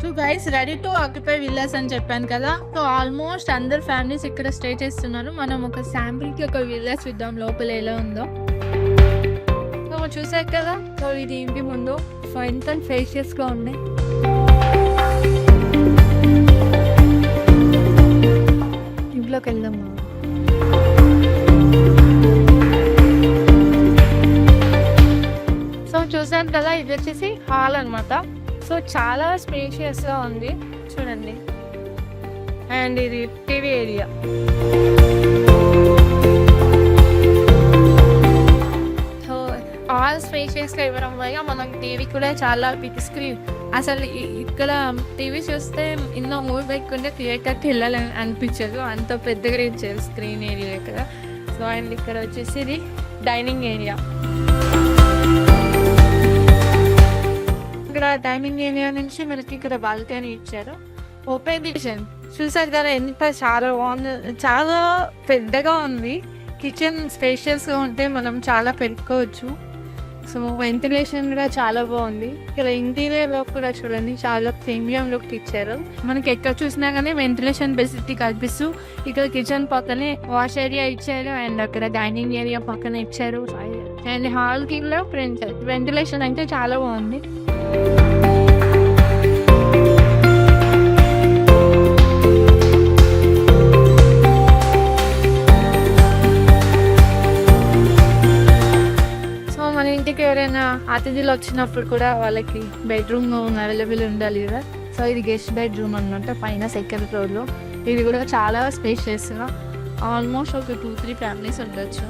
So guys ready to occupy villas అని చెప్పాను కదా. సో ఆల్మోస్ట్ అందరు ఫ్యామిలీస్ ఇక్కడ స్టే చేస్తున్నారు. మనం ఒక శాంపిల్కి ఒక విల్లాస్ చూద్దాం లోపల ఎలా ఉందో. సో చూసారు కదా, సో ఇది ఇంటి ముందు. సో ఎంత ఫేషియస్గా ఉన్నాయి. ఇంట్లోకి వెళ్దాం. సో చూసాను కదా, ఇది వచ్చేసి హాల్ అనమాట. సో చాలా స్పేషియస్గా ఉంది చూడండి. అండ్ ఇది టీవీ ఏరియా. సో ఆల్ స్పేషియస్గా ఇవ్వడం వల్ల మనకు టీవీ కూడా చాలా బిగ్ స్క్రీన్. అసలు ఇక్కడ టీవీ చూస్తే ఎన్నో మూవీ పెట్టుకుంటే థియేటర్కి వెళ్ళాలని అనిపించదు, అంత పెద్దగా ఇచ్చారు స్క్రీన్ ఏరియా ఇక్కడ. సో అండ్ ఇక్కడ వచ్చేసి ఇది డైనింగ్ ఏరియా. ఇక్కడ డైనింగ్ ఏరియా నుంచి మనకి ఇక్కడ బాల్కనీ ఇచ్చారు. ఓపెన్ కిచెన్ చూసారు కదా, ఎంత చాలా బాగుంది, చాలా పెద్దగా ఉంది. కిచెన్ స్పేషియస్గా ఉంటే మనం చాలా పెట్టుకోవచ్చు. సో వెంటిలేషన్ కూడా చాలా బాగుంది. ఇక్కడ ఇంటీరియర్ లుక్ కూడా చూడండి, చాలా ప్రీమియం లుక్ ఇచ్చారు. మనకి ఎక్కడ చూసినా కానీ వెంటిలేషన్ ఫెసిలిటీ కల్పిస్తూ ఇక్కడ కిచెన్ పక్కనే వాష్ ఏరియా ఇచ్చారు. అండ్ అక్కడ డైనింగ్ ఏరియా పక్కన ఇచ్చారు. అండ్ హాల్కి కూడా వెంటిలేషన్ అయితే చాలా బాగుంది. ఇంటికి ఎవరైనా అతిథులు వచ్చినప్పుడు కూడా వాళ్ళకి బెడ్రూమ్ అవైలబుల్ ఉండాలి కదా. సో ఇది గెస్ట్ బెడ్రూమ్ అన్నమాట, పైన సెకండ్ ఫ్లోర్లో. ఇది కూడా చాలా స్పేషియస్గా, ఆల్మోస్ట్ ఒక 2-3 ఫ్యామిలీస్ ఉండొచ్చు.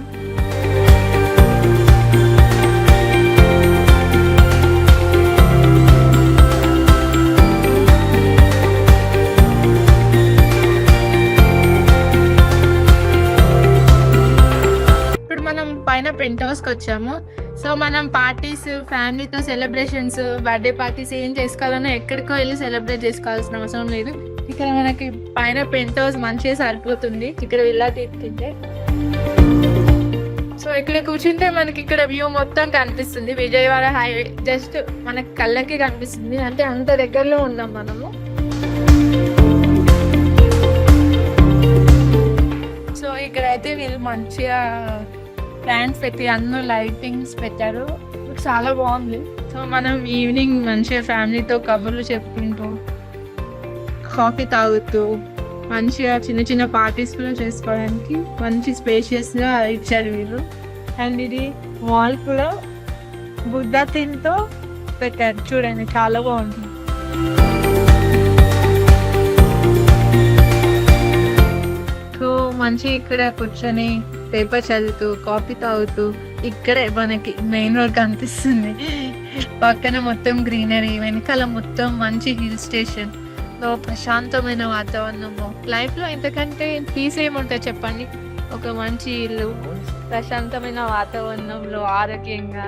పైన పెంట్ హౌస్కి వచ్చాము. సో మనం పార్టీస్, ఫ్యామిలీతో సెలబ్రేషన్స్, బర్త్డే పార్టీస్ ఏం చేసుకోవాలన్నా ఎక్కడికో వెళ్ళి సెలబ్రేట్ చేసుకోవాల్సిన అవసరం లేదు. ఇక్కడ మనకి పైన పెంట్ హౌస్ మంచిగా సరిపోతుంది ఇక్కడ విల్లా తీసుకుంటే. సో ఇక్కడ కూర్చుంటే మనకి ఇక్కడ వ్యూ మొత్తం కనిపిస్తుంది. విజయవాడ హైవే జస్ట్ మనకి కళ్ళకి కనిపిస్తుంది, అంటే అంత దగ్గరలో ఉన్నాం మనము. సో ఇక్కడైతే వీళ్ళు మంచిగా ప్లాంట్స్ పెట్టి అన్ని లైటింగ్స్ పెట్టారు, చాలా బాగుంది. సో మనం ఈవినింగ్ మంచిగా ఫ్యామిలీతో కబుర్లు చెప్పుకుంటూ, కాఫీ తాగుతూ మంచిగా చిన్న చిన్న పార్టీస్ కూడా చేసుకోవడానికి మంచి స్పేషియస్గా ఇచ్చారు వీళ్ళు. అండ్ ఇది వాల్ కూడా బుద్ధ థీమ్తో పెట్టారు చూడండి, చాలా బాగుంటుంది. సో మంచి ఇక్కడ కూర్చొని పేపర్ చదువుతూ, కాఫీ తాగుతూ, ఇక్కడే మనకి మెయిన్ రోడ్ కనిపిస్తుంది. పక్కన మొత్తం గ్రీనరీ, వెనకాల మొత్తం మంచి హిల్ స్టేషన్ లో ప్రశాంతమైన వాతావరణము. లైఫ్లో ఇంతకంటే పీస్ ఏముంటుంది చెప్పండి? ఒక మంచి ఇల్లు, ప్రశాంతమైన వాతావరణంలో ఆరోగ్యంగా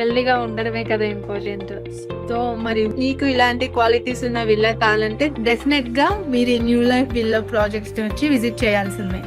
హెల్దీగా ఉండడమే కదా ఇంపార్టెంట్. సో మరి మీకు ఇలాంటి క్వాలిటీస్ ఉన్న విల్లా కావాలంటే డెఫినెట్గా మీరు న్యూ లైఫ్ విల్లా ప్రాజెక్ట్స్ వచ్చి విజిట్ చేయాల్సిందే.